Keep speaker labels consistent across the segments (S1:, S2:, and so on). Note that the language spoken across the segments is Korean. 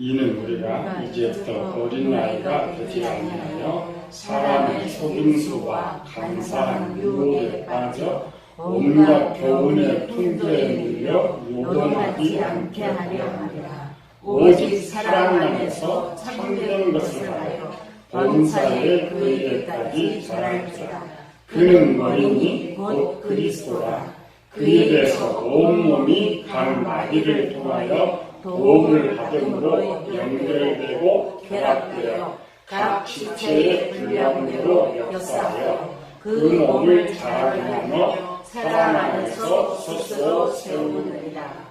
S1: 이는 우리가 이제부터 어린 나이가 되지 아니하여 사람의 속임수와 간사한 유혹에 빠져 온갖 교훈의 풍조에 눌려 요동하지 않게 하려 함이라. 오직 사랑 안에서 참된 것을 하여 범사에 그에게까지 자랄지라. 그는 머리니 곧 그리스도라. 그에 대해서 온몸이 각 마디를 통하여 도움을 받음으로 연결되고 결합되어 각 지체의 분량으로 역사하여 그 몸을 자라게 하며 사랑 안에서 스스로 세우느니라.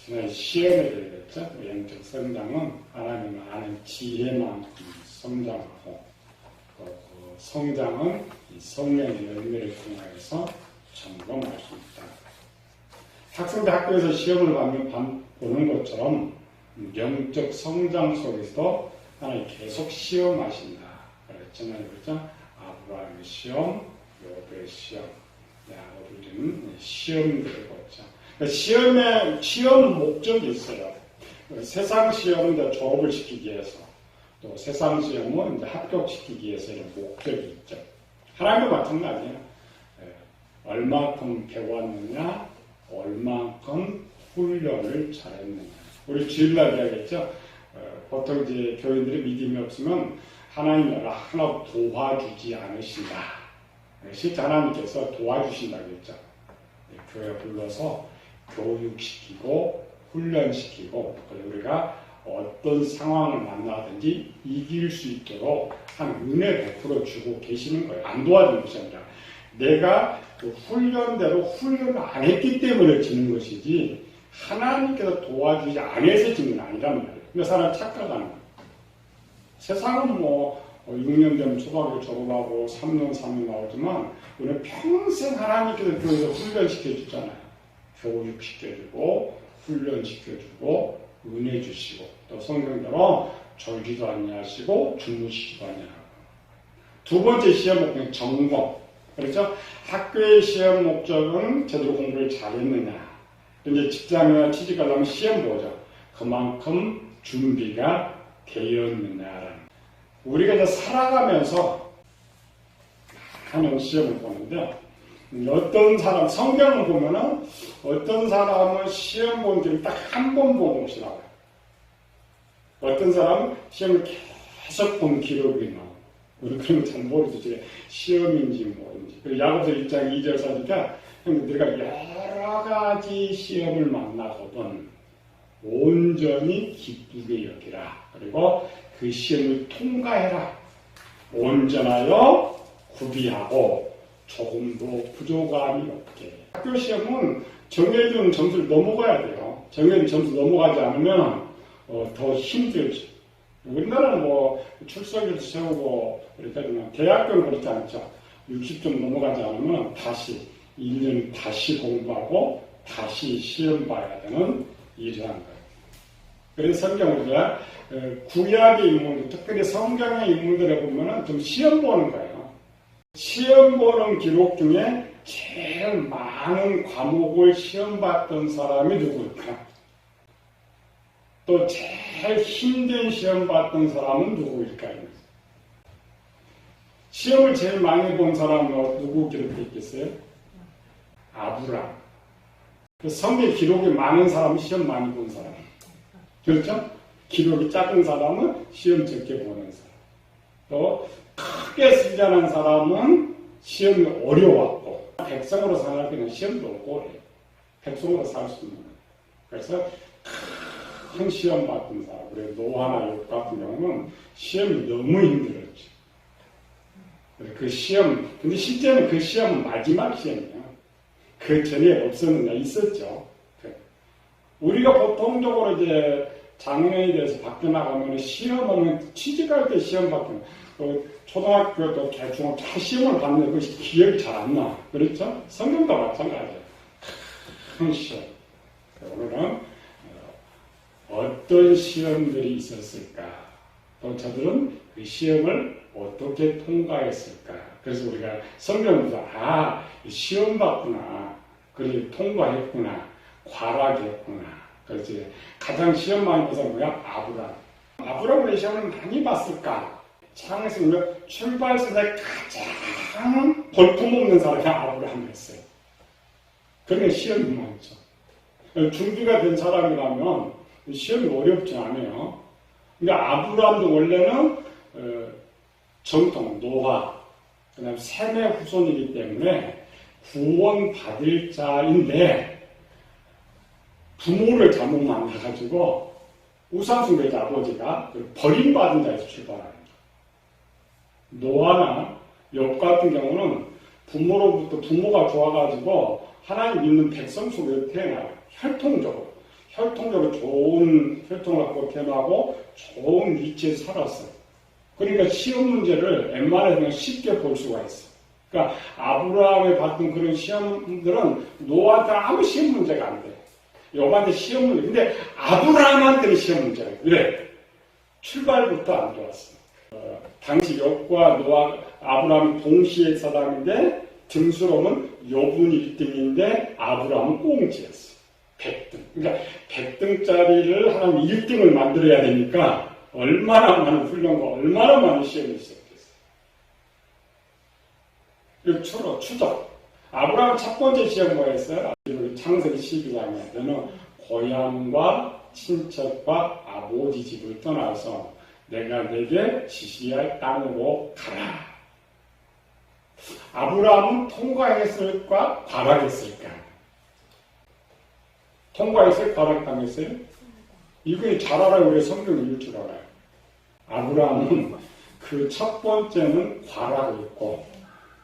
S1: 지난 시험에 들렸죠. 영적 성장은 하나님을 아는 지혜만큼 성장하고 그 성장은 성령의 열매를 통해서 점검할 수 있다. 학생들 학교에서 시험을 보는 것처럼 영적 성장 속에서도 하나님 계속 시험하신다. 그랬잖아요. 그렇죠? 아브라함의 시험, 요배의 시험, 야곱은 시험들을 보죠. 시험 목적이 있어요. 세상 시험은 졸업을 시키기 위해서, 또 세상 시험은 합격시키기 위해서 이런 목적이 있죠. 하나님도 마찬가지예요. 얼마큼 배웠느냐, 얼마큼 훈련을 잘했느냐. 우리 주일날 이야기했죠. 보통 이제 교인들이 믿음이 없으면 하나님이 하나 도와주지 않으신다. 실제 하나님께서 도와주신다고 했죠. 교회 불러서 교육시키고 훈련시키고 우리가 어떤 상황을 만나든지 이길 수 있도록 한 은혜 100% 주고 계시는 거예요. 안 도와주는 것이 아니라 내가 그 훈련대로 훈련을 안 했기 때문에 지는 것이지 하나님께서 도와주지 않아서 지는 건 아니란 말이에요. 그 사람 착각하는 거예요. 세상은 6년 되면 초등학교 졸업하고 3년 나오지만 우리는 평생 하나님께서 교회에서 훈련시켜 주잖아요. 교육시켜주고 훈련시켜주고 은혜 주시고 또 성경대로 졸지도 아니하시고 주무시지도 아니하고. 두 번째 시험 목표는 점검. 그렇죠? 학교의 시험 목적은 제대로 공부를 잘했느냐. 이제 직장이나 취직하려면 시험 보죠. 그만큼 준비가 되었느냐라는. 우리가 이제 살아가면서 하는 시험을 보는데, 어떤 사람, 성경을 보면은 어떤 사람은 시험 본 기를 딱 한 번 보는 것이 나와요. 어떤 사람은 시험을 계속 본 기록이 나와요. 우리 그런 거 잘 모르죠. 시험인지 뭐인지. 그리고 야고보서 1장 2절 사니까 내가 여러 가지 시험을 만나거든 온전히 기쁘게 여기라. 그리고 그 시험을 통과해라. 온전하여 구비하고 조금도 부족함이 없게. 학교 시험은 정해준 점수를 넘어가야 돼요. 정해준 점수 넘어가지 않으면 더 힘들죠. 우리나라는 출석률 세우고 이렇게 하지만 대학교는 그렇지 않죠. 60점 넘어가지 않으면 다시 1년 다시 공부하고 다시 시험 봐야 되는 일이라는 거예요. 그래서 성경을 구약의 인물, 특별히 성경의 인물들에 보면은 좀 시험 보는 거예요. 시험 보는 기록 중에 제일 많은 과목을 시험 봤던 사람이 누구일까? 또 제일 힘든 시험 봤던 사람은 누구일까요? 시험을 제일 많이 본 사람은 누구 기록돼 있겠어요? 아브람. 성경 기록이 많은 사람은 시험 많이 본 사람. 그렇죠? 기록이 작은 사람은 시험 적게 보는 사람. 또 크게 쓰자는 사람은 시험이 어려웠고 백성으로 살아갈 때는 시험도 없고 백성으로 살 수 있는 거예요. 그래서 큰 시험 받은 사람, 그리고 노아나 욥 같은 경우는 시험이 너무 힘들었죠. 그 시험, 근데 실제는 그 시험은 마지막 시험이에요. 그 전에 없었느냐, 있었죠. 우리가 보통적으로 이제 장년에 대해서 밖에 나가면 시험은 취직할 때 시험 받는, 초등학교도 대충 다 시험을 받는데 그것이 기억이 잘 안 나. 그렇죠? 성경도 마찬가지예요. 큰 시험. 오늘은 어떤 시험들이 있었을까? 또 저들은 그 시험을 어떻게 통과했을까? 그래서 우리가 성경에서 시험 봤구나. 그래 통과했구나. 과락이었구나. 그래서 가장 시험 많이 봐서 뭐야? 아브라함. 아브라함을 왜 시험을 많이 봤을까? 창세기 출발선에 가장 볼품없는 사람이 아브라함이었어요. 그러니까 시험이 많죠. 준비가 된 사람이라면 시험이 어렵지 않아요. 근데 아브라함도 원래는 정통, 노아, 그 다음에 셈의 후손이기 때문에 구원받을 자인데 부모를 잘못 만나가지고 우상숭배자 아버지가 버림받은 자에서 출발합니다. 노아나 욥 같은 경우는 부모가 좋아가지고 하나님 믿는 백성 속에 태어나요. 혈통적으로 좋은 혈통을 갖고 태어나고 좋은 위치에 살았어요. 그러니까 시험 문제를 웬만해서 그냥 쉽게 볼 수가 있어. 그러니까 아브라함이 받던 그런 시험들은 노아한테는 아무 시험 문제가 안 돼. 욥한테 시험 문제. 근데 아브라함한테는 시험 문제가 돼. 왜? 출발부터 안 좋았어. 당시 욥과 노아, 아브라함이 동시에 사람인데 등수로는 욥은 1등인데 아브라함은 꽁지였어. 100등. 그러니까 100등짜리를 하나님 1등을 만들어야 되니까 얼마나 많은 훈련과 얼마나 많은 시험이 있었겠어요. 이거 추적. 아브라함 첫 번째 시험 뭐였어요? 창세기 12장에 너는 고향과 친척과 아버지 집을 떠나서 내가 내게 지시할 땅으로 가라. 아브라함은 통과했을까? 과락했을까? 통과했어요? 과락당했어요? 이거 잘 알아요. 우리 성경 읽을 줄 알아요. 아브라함은 그 첫 번째는 과락을 했고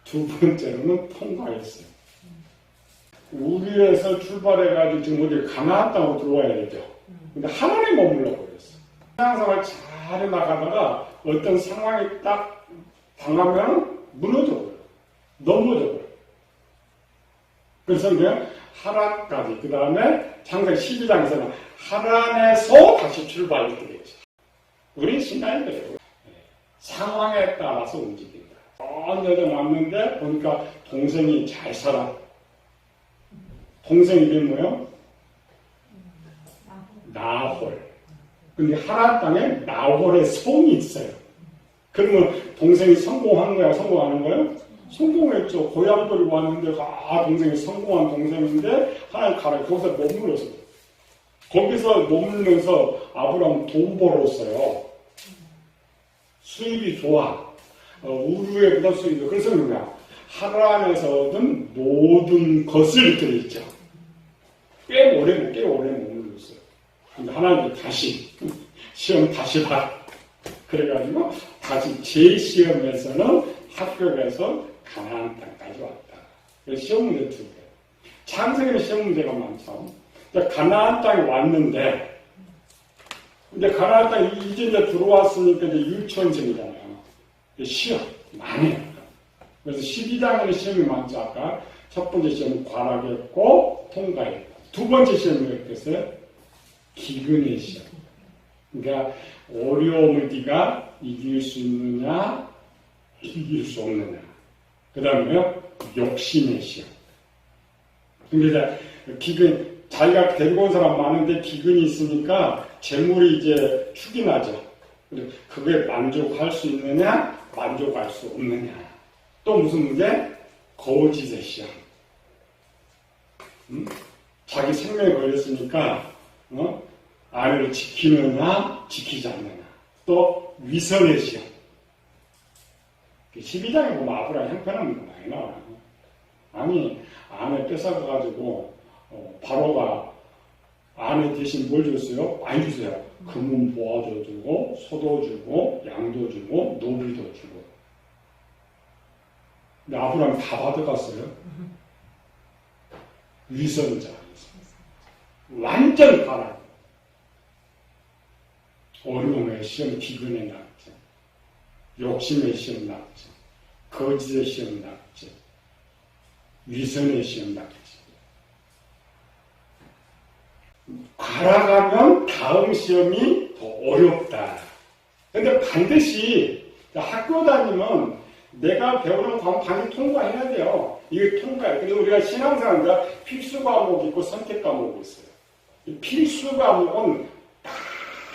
S1: 두 번째로는 통과했어요. 우리에서 출발해가지고 지금 어디 가나안 땅으로 들어와야 되죠. 근데 하나님 머물러 버렸어. 신앙생활 잘 해나가다가 어떤 상황이 딱 당하면 무너져 버려. 넘어져 버려. 그래서 그냥 하란까지, 그 다음에 창세기 12장에서는 하란에서 다시 출발했게 되죠. 우리 신앙이 그래요. 상황에 따라서 움직인다. 언제든 왔는데 보니까 동생이 잘 살아. 동생 이름이 뭐예요? 나홀. 근데 하란 땅에 나홀의 성이 있어요. 그러면 동생이 성공한 거야? 성공하는 거예요? 성공했죠. 고향 버리고 왔는데 동생이 성공한 동생인데 하나님 가라. 거기서 머물렀어. 거기서 머물면서 아브라함 돈 벌었어요. 수입이 좋아. 우루에 보다 수입이. 그래서 뭐냐? 하란에서 얻은 모든 것을 들어있죠. 꽤 오래 머물렀어요. 근데 하나님이 다시 시험 다시 봐. 그래가지고 다시 재시험에서는 합격해서 가나안 땅까지 왔다. 그래서 시험 문제 두 개. 창세기는 시험 문제가 많죠. 가나안 땅에 왔는데, 근데 가나안 땅에 이제 들어왔으니까 이제 유치원생이잖아요. 시험 많이 해요. 그래서 12장에는 시험이 많죠. 아까 첫 번째 시험은 과락했고 통과했고, 두 번째 시험이 뭐였겠어요? 기근의 시험. 그러니까 어려움을 네가 이길 수 있느냐, 이길 수 없느냐. 그 다음에요, 욕심의 시험. 그러니까 기근, 자기가 데리고 온 사람 많은데 기근이 있으니까 재물이 이제 축이 나죠. 그게 만족할 수 있느냐, 만족할 수 없느냐. 또 무슨 문제? 거짓의 시험. 자기 생명에 걸렸으니까 아내를 지키느냐, 지키지 않느냐. 또 위선의 시험. 12장에 보면 아브라함 형편은 많이 나와요. 아니, 아내 뺏어가가지고 바로가 아내 대신 뭘 줬어요? 많이 주세요. 금은 모아도 주고, 소도 주고, 양도 주고, 노비도 주고. 근데 아브라함 다 받아갔어요. 위선자. 완전 가라. 어려움의 시험, 기근의 낙제, 욕심의 시험 낙제, 거짓의 시험 낙제, 위선의 시험 낙제. 가라가면 다음 시험이 더 어렵다. 근데 반드시 학교 다니면 내가 배우는 과목 반드시 통과해야 돼요. 이게 통과해요. 근데 우리가 신앙생활인가 필수 과목이 있고 선택 과목이 있어요. 이 필수 과목은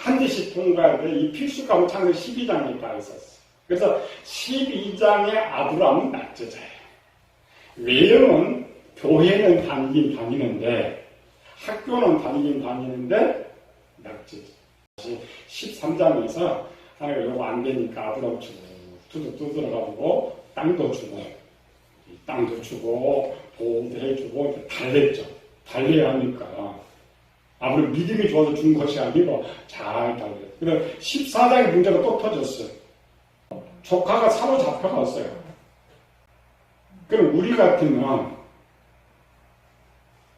S1: 반드시 통과해야 돼. 이 필수 과목 창세기 12장에 다 있었어. 그래서 12장의 아브라함은 낙제자예요. 외형은 교회는 다니긴 다니는데 학교는 다니긴 다니는데 낙제자. 13장에서 하나가 이거 안 되니까 아브라함 두들어가지고 땅도 주고 보호도 해주고 달랬죠. 달래야 하니까 아무래도 믿음이 좋아서 준 것이 아니고 잘 달랬어요. 그래서 14장의 문제가 또 터졌어요. 조카가 사로잡혀갔어요. 그럼 우리 같으면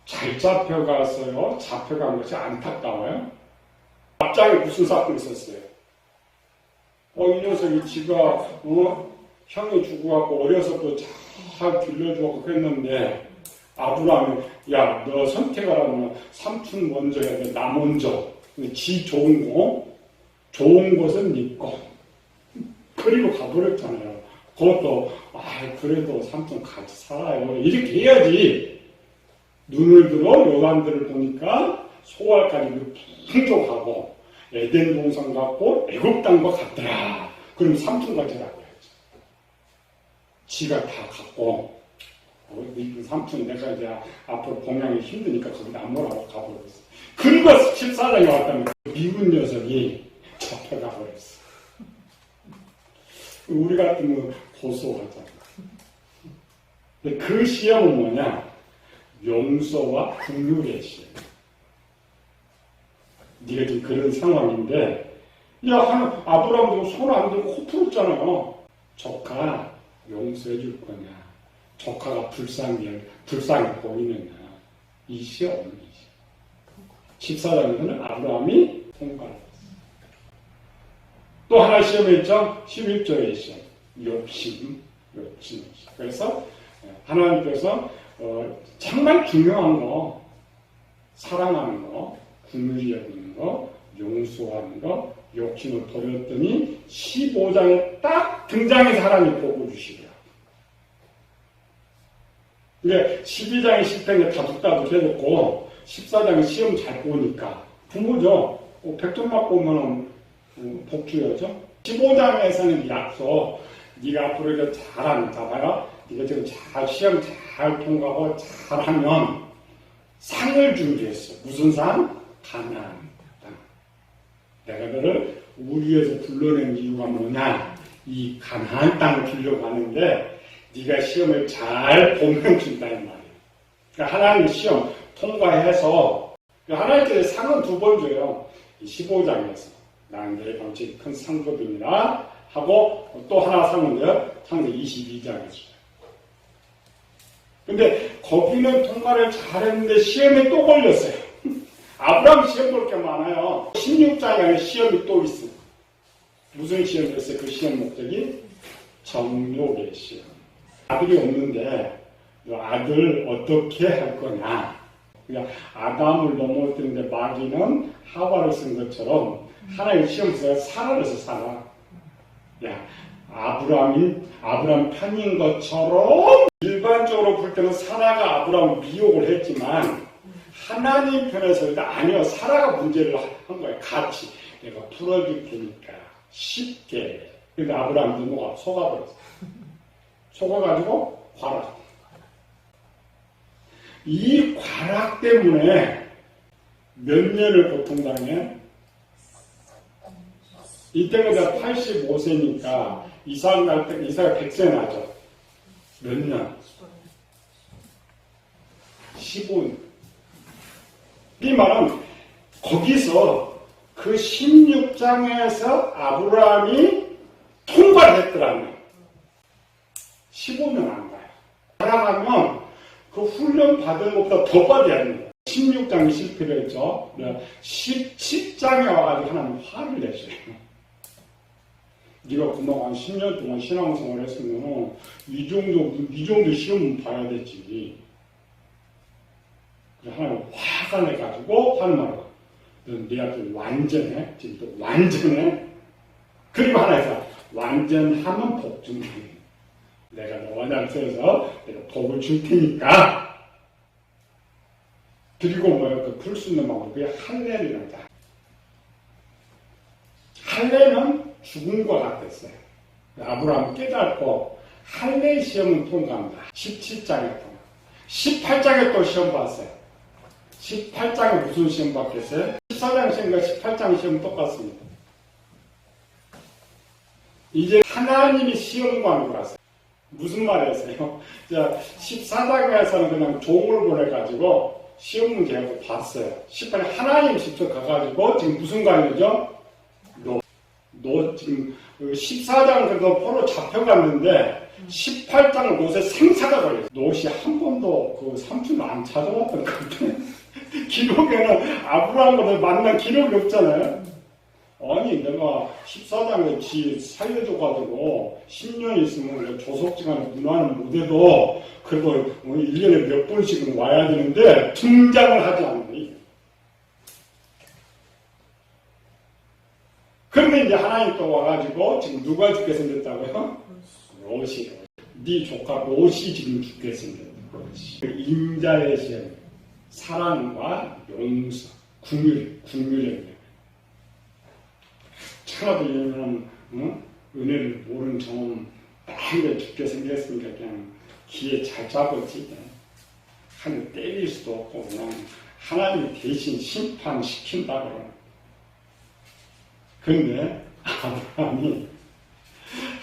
S1: 잘 잡혀갔어요? 잡혀간 것이 안타까워요? 앞장에 무슨 사건이 있었어요? 이 녀석이 지가 형이 죽어갖고 어려서부터 잘 길러주고 그랬는데 아브라함이 야 너 선택하라면 삼촌 먼저 해야 돼. 나 먼저. 근데 지 좋은 곳은 믿고 그리고 가버렸잖아요. 그것도 그래도 삼촌 같이 살아요. 이렇게 해야지. 눈을 들어 요단들을 보니까 소알까지 풍족하고 에덴 동산 같고 애굽 땅과 같더라. 그럼 삼촌까지 라고 해야지. 지가 다 갖고 삼촌 내가 이제 앞으로 봉양이 힘드니까 거기다 안 몰아고 가버렸어. 그리고 14장에 왔다면 미운 녀석이 잡혀가 버렸어. 우리 같으면 고소하잖아. 근데 그 시험은 뭐냐? 용서와 긍휼의 시험. 네가 지금 그런 상황인데, 아브라함도 손 안 들고 코 풀었잖아요. 조카 용서해 줄 거냐? 조카가 불쌍히 보이느냐? 이 시험이지. 14장에서는 아브라함이 통과했어. 또 하나 시험이 있죠? 11조의 시험. 욕심. 그래서 하나님께서 정말 중요한 거, 사랑하는 거, 긍휼히 여기는 거, 용서하는 거, 욕심을 버렸더니 15장에 딱 등장해서 하나님 보고 주시더라고요. 근데 12장에 실패에 다둑다둑 해놓고 14장에 시험 잘 보니까 부모죠. 100점 맞고 오면 복주여죠. 15장에서는 약속, 네가 앞으로 이거 잘하면 봐요. 네가 지금 시험 잘 통과하고 잘하면 상을 준비했어. 무슨 상? 가나안 땅. 내가 너를 우리에서 불러낸 이유가 뭐냐? 이 가나안 땅을 주려고 하는데 네가 시험을 잘 보면 준다는 말이에요. 그러니까 하나님의 시험 통과해서 하나님께서 상은 2번 줘요. 15장에서 나는 내 방식이 큰 상급이니라 하고 또 하나 상은요. 창세기 22장에서 줘요. 근데 거기는 통과를 잘했는데 시험에 또 걸렸어요. 아브라함 시험 볼 게 많아요. 16장에 시험이 또 있어요. 무슨 시험이었어요? 그 시험 목적이 정욕의 시험. 아들이 없는데 아들 어떻게 할 거냐. 그러니까 아담을 넘어뜨리는데 마귀는 하와를 쓴 것처럼 하나의 시험에서 사라져서 살아. 야, 아브라함 편인 것처럼 일반적으로 볼 때는 사라가 아브라함을 미혹을 했지만 하나님 편에서 아니요, 사라가 문제를 한 거예요. 같이 내가 풀어줄 테니까 쉽게. 근데 아브라함도 속아버렸어. 속아가지고 과락. 이 과락 때문에 몇 년을 고통당해? 이때가 85세니까 이삭 날 때 이삭이 100세 나죠. 몇 년? 15년. 이 말은 거기서 그 16장에서 아브라함이 통과를 했더라면 15년 안 가요. 살아가면 그 훈련 받은 것보다 더 받아야 됩니다. 16장이 실패를 했죠. 17장에 와가지고 하나님 화를 내셔요. 네가 그만 한 10년 동안 신앙생활 했으면 이 정도 시험 봐야 되지. 그래서 하나님 화가 내가지고 하는 말이야. 내 아들 완전해. 지금 또 완전해. 그리고 하나에서 완전하면 복 준다. 내가 너와 나를 써서 내가 복을 줄 테니까. 그리고 뭐야, 그 풀 수 있는 방법이 할례를 하자. 할례는 죽음과 같았어요. 아브라함은 깨닫고 할례 시험은 통과한다. 17장에 통과. 18장에 또 시험 봤어요. 18장에 무슨 시험 받겠어요? 14장 시험과 18장 시험 똑같습니다. 이제 하나님이 시험관으로 갔어요. 무슨 말이었어요? 자, 14장에서는 그냥 종을 보내가지고 시험 문제하고 봤어요. 18장 하나님 직접 가가지고 지금 무슨 관이죠? 너 지금 14장은 그래도 포로 잡혀갔는데 18장은 롯의 생사가 걸렸어요. 롯이 한 번도 그 삼촌을 안 찾아왔던 것 같아요. 기록에는 아브라함을 만난 기록이 없잖아요. 아니 내가 14장에 지 살려줘가지고 10년 있으면 조속지간에 문화는 못해도 그래도 1년에 몇 번씩은 와야 되는데 등장을 하지 않는 거예요. 그런데 이제 하나님 또 와가지고 지금 누가 죽게 생겼다고요? 롯이. 네 조카 롯이 지금 죽게 생겼다. 임자의 시험, 사랑과 용서, 국률의 차라도 이런 은혜를 모른 좀 땅에 죽게 생겼으니까 그냥 기회 잘 잡았지. 하늘 때릴 수도 없고 그냥 하나님이 대신 심판시킨다고. 그런데 아브라함이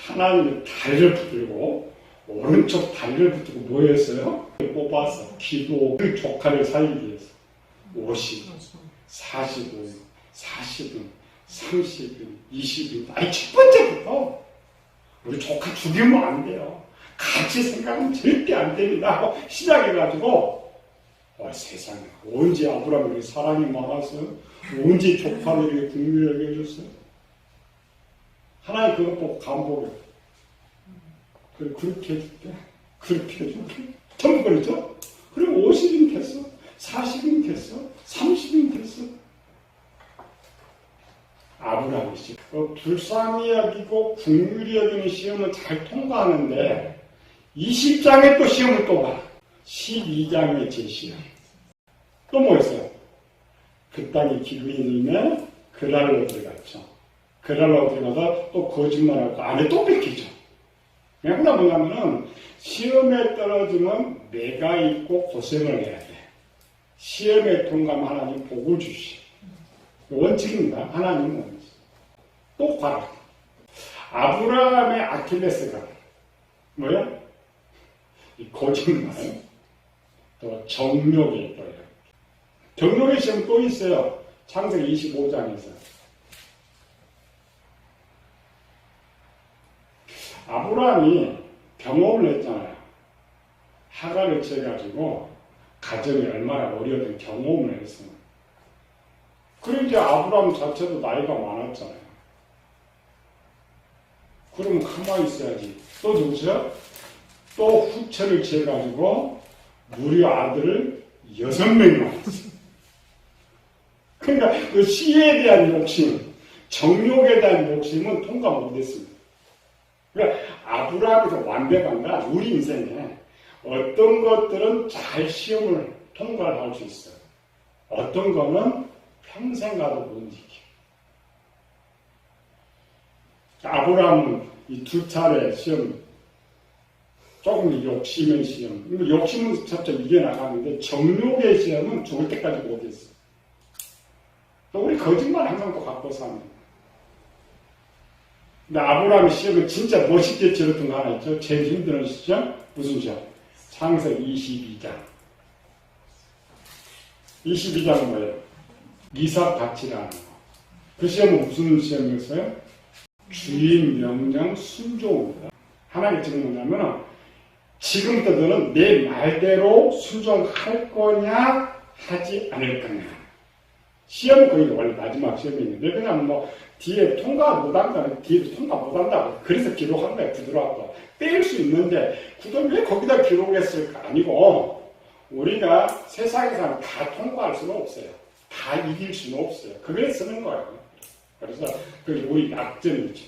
S1: 하나님의 다리를 붙들고 오른쪽 다리를 붙들고 뭐 했어요? 뽑았어. 기도 그 조카를 살리기 위해서 50은, 40은, 40은, 30은, 20은 아니 첫 번째부터 우리 조카 죽이면 안 돼요. 같이 생각하면 절대 안 됩니다 하고 시작해가지고 세상에 언제 아브라함에게 사랑이 많았어요? 언제 조카를 이렇게 국민에게 해줬어요? 하나님 그것 보고 감복해. 그렇게 해줄게. 그렇게 해줄게. 전부 그랬죠? 그리고 50인 됐어. 40인 됐어. 30인 됐어. 아브라함이 불쌍히 여기고 국률이 여기는 시험을 잘 통과하는데 20장에 또 시험을 또 봐. 12장의 제시험. 또 뭐 있어요? 그 땅이 기근이 들면 그랄로 들어갔죠. 그랄로 들어가서 또 거짓말하고 안에 또 뺏기죠. 그러니까 뭐냐면은 시험에 떨어지면 내가 있고 고생을 해야 돼. 시험에 통과하면 하나님 복을 주시. 원칙입니다. 하나님은 원칙. 또 봐라. 아브라함의 아킬레스가 뭐야? 이 거짓말. 또 정욕에 있어요. 정욕의 시험 또 있어요. 창세기 25장에서. 아브라함이 경험을 했잖아요. 하갈을 쳐가지고 가정이 얼마나 어려웠던 경험을 했어요. 그리고 이제 아브라함 자체도 나이가 많았잖아요. 그러면 가만히 있어야지. 또 누구세요? 또 후처를 취해가지고 무려 아들을 6명이 낳았어요. 그러니까 그 시에 대한 욕심, 정욕에 대한 욕심은 통과 못했습니다. 그러니까 아브라함이 완벽한가? 우리 인생에 어떤 것들은 잘 시험을 통과를 할 수 있어요. 어떤 거는 평생 가도 못 지켜. 아브라함은 이 두 차례 시험, 조금 욕심의 시험, 욕심은 점점 이겨나가는데 정욕의 시험은 죽을 때까지 못했어. 또 우리 거짓말 항상 또 갖고 삽니다. 근데 아브라함의 시험은 진짜 멋있게 치렀던 거 하나 있죠. 제일 힘든 시험? 무슨 시험? 창세기 22장. 22장은 뭐예요? 이삭 바치라는 거. 그 시험은 무슨 시험이었어요? 주인 명령 순종입니다. 하나님 지금 뭐냐면 지금부터 너는 내 말대로 순종할 거냐 하지 않을 거냐. 시험은 거의 원래 마지막 시험이 있는데 그냥 뭐 뒤에 통과 못한다면 뒤에도 통과 못한다고 그래서 기록한 거야. 부드럽고 뺄 수 있는데 그걸 왜 거기다 기록했을까? 아니고 우리가 세상에서 다 통과할 수는 없어요. 다 이길 수는 없어요. 그래 쓰는 거예요. 그래서 그 우리 약점이죠.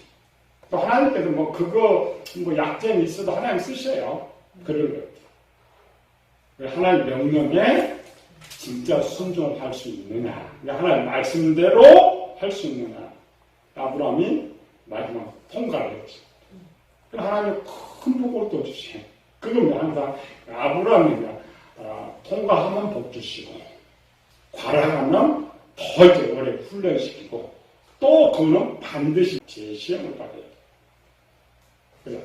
S1: 또 하나님께서 뭐 그거 뭐 약점이 있어도 하나님 쓰셔요. 그런 것. 하나님 명령에 진짜 순종할 수 있느냐. 하나님 말씀대로 할 수 있느냐. 아브라함이 마지막 통과를 했죠. 하나님 큰 복을 또 주시요. 그건 항상 아브라함이 통과하면 복 주시고 과락하면 더 이제 오래 훈련시키고 또 그는 반드시 제 시험을 받아요. 그래서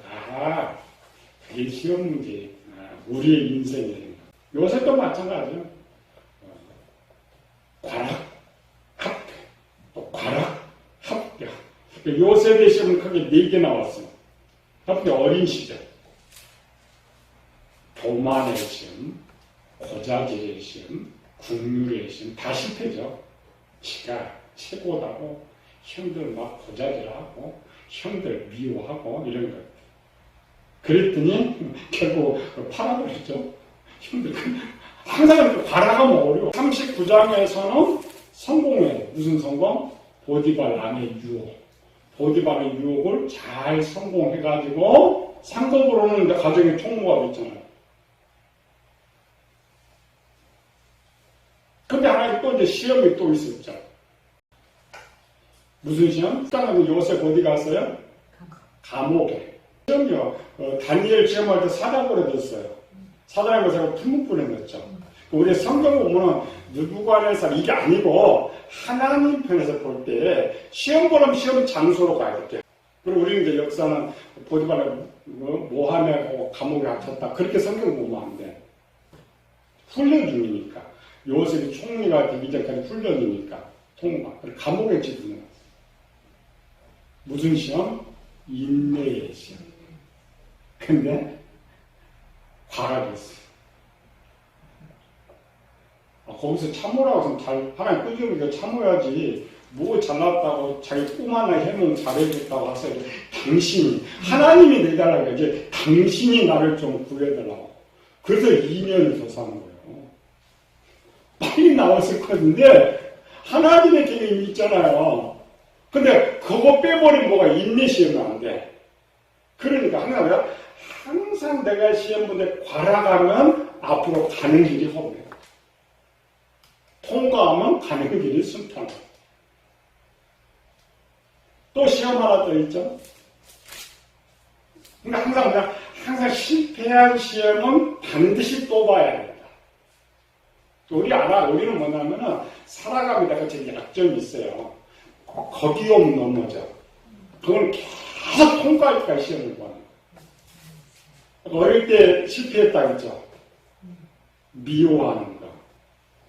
S1: 그게 시험 문제구나. 우리의 인생이 요새도 마찬가지예요. 과락, 합격, 또 과락, 합격. 요셉의 시험은 크게 4개 나왔어요. 합격 어린 시절, 교만의 시험, 고자질의 시험, 국률의 시험 다 실패죠. 지가 최고다고 형들 막 고자질하고 형들 미워하고 이런 거. 그랬더니 결국 팔아버렸죠. 형들 항상 과락하면 어려워. 39장에서는 성공해요. 무슨 성공? 보디발 남의 유혹. 보디발의 유혹을 잘 성공해가지고 상급으로는 이제 가정의 총무가 됐잖아요. 근데 하나님 또 이제 시험이 또 있었죠. 무슨 시험? 땅은 요셉 어디 갔어요? 감옥에. 시험이요. 다니엘 시험할 때 사단불에 넣었어요. 사단의 것을 품목불에 넣었죠. 우리 성경 보면은 누구관에서 이게 아니고 하나님 편에서 볼 때 시험 보려면 시험 장소로 가야 돼요. 그리고 우리는 이제 역사는 보디발에 모함하고 감옥에 갇혔다. 그렇게 성경 보면 안 돼. 훈련 중이니까. 요셉이 총리가 되기 전까지 훈련이니까. 통과. 그리고 감옥에 집어넣었어요. 무슨 시험? 인내의 시험. 근데 과락했어요. 거기서 참으라고 해서 하나님 꾸준히 참아야지. 뭐 잘났다고 자기 꿈 하나 해몽 잘해줬다고 하서 당신이 하나님이 내달라고 이제 당신이 나를 좀 구해달라고. 그래서 2년이 더 사는 거예요. 빨리 나왔을 건데 하나님의 계획이 있잖아요. 근데 그거 빼버리면 뭐가 인내 시험은 안 돼. 그러니까 항상 내가 시험 본데 과락하면 앞으로 가는 길이 험해요. 통과하면 가는 길이 순탄해요. 또 시험 하나 더 있죠. 그러니까 항상 실패한 시험은 반드시 또 봐야 된다. 우리는 뭐냐면은 살아가면서 제 약점이 있어요. 거기용 넘어져. 그걸 계속 통과할까 시험을 보는 거예요. 어릴 때 실패했다 했죠. 미워하는 거,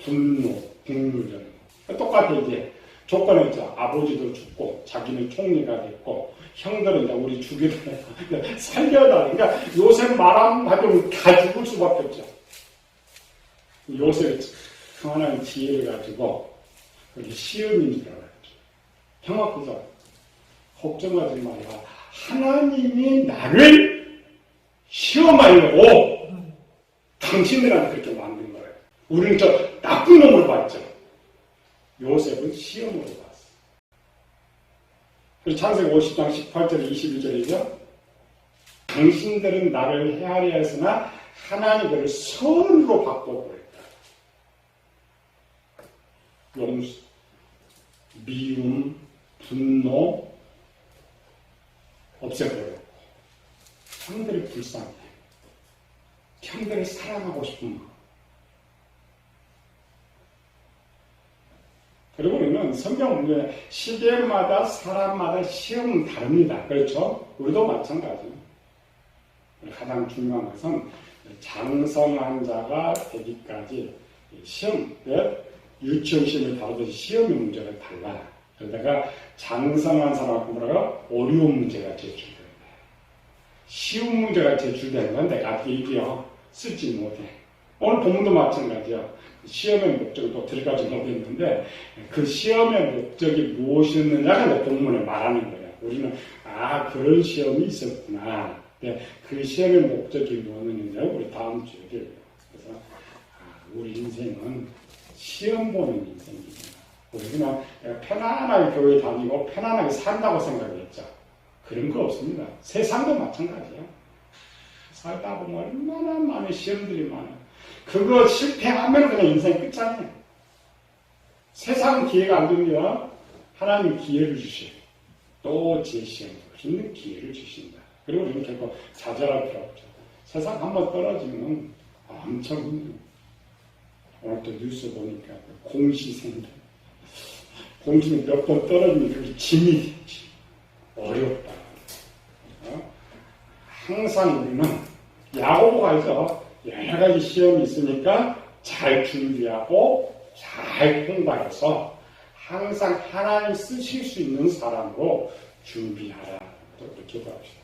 S1: 분노, 국물 이런 거. 똑같아 이제. 조건이 있죠. 아버지도 죽고 자기는 총리가 됐고 형들은 이제 우리 죽이더라. 살려다. 그러니까 요셉 말 한마디면 다 죽을 수밖에 없죠. 요셉이 하나님 지혜를 가지고 그게 시험인 줄 알았죠. 형아 그죠? 걱정하지 마라. 하나님이 나를 시험하려고 당신들한테 그렇게 만든 거예요. 우리는 저 나쁜 놈을 봤죠. 요셉은 시험으로 봤어. 그리고 창세기 50장 18절 21절이죠. 당신들은 나를 헤아려 했으나 하나님 그를 선으로 바꿔버렸다. 용서, 미움, 분노 없애버렸고 형들이 불쌍해. 형들을 사랑하고 싶은 마음. 그리고 우리는 성경 문제 시대마다 사람마다 시험은 다릅니다. 그렇죠? 우리도 마찬가지예요. 가장 중요한 것은 장성한 자가 되기까지 시험, 유치원 시험을 다루듯이 시험의 문제가 달라. 그러다가 장성한 사람하고 뭐라고? 어려운 문제가 제출된다. 쉬운 문제가 제출되는 건 내가 앞에 얘기해요. 쓰지 못해. 오늘 본문도 마찬가지야. 시험의 목적을 또 들어가지 못했는데 그 시험의 목적이 무엇이었느냐가 본문에 말하는 거예요. 우리는 그런 시험이 있었구나. 그 시험의 목적이 뭐였느냐 우리 다음 주에 얘기해요. 그래서 우리 인생은 시험 보는 인생입니다. 우리 그냥 편안하게 교회 다니고 편안하게 산다고 생각했죠. 그런 거 없습니다. 세상도 마찬가지예요. 살다 보면 얼마나 많은 시험들이 많아요. 그거 실패하면 그냥 인생 끝장이에요. 세상은 기회가 안 줍니다. 하나님 기회를 주셔요. 또 제 시험도 있는 기회를 주신다. 그리고 우리는 결코 좌절할 필요 없죠. 세상 한번 떨어지면 엄청 힘들어요. 오늘 또 뉴스 보니까 공시생들. 공시는 몇 번 떨어지면 그렇게 짐이 되지. 어렵다. 항상 우리는 야고보 가서 여러 가지 시험이 있으니까 잘 준비하고 잘 통과해서 항상 하나님 쓰실 수 있는 사람으로 준비하라. 또 기도합시다.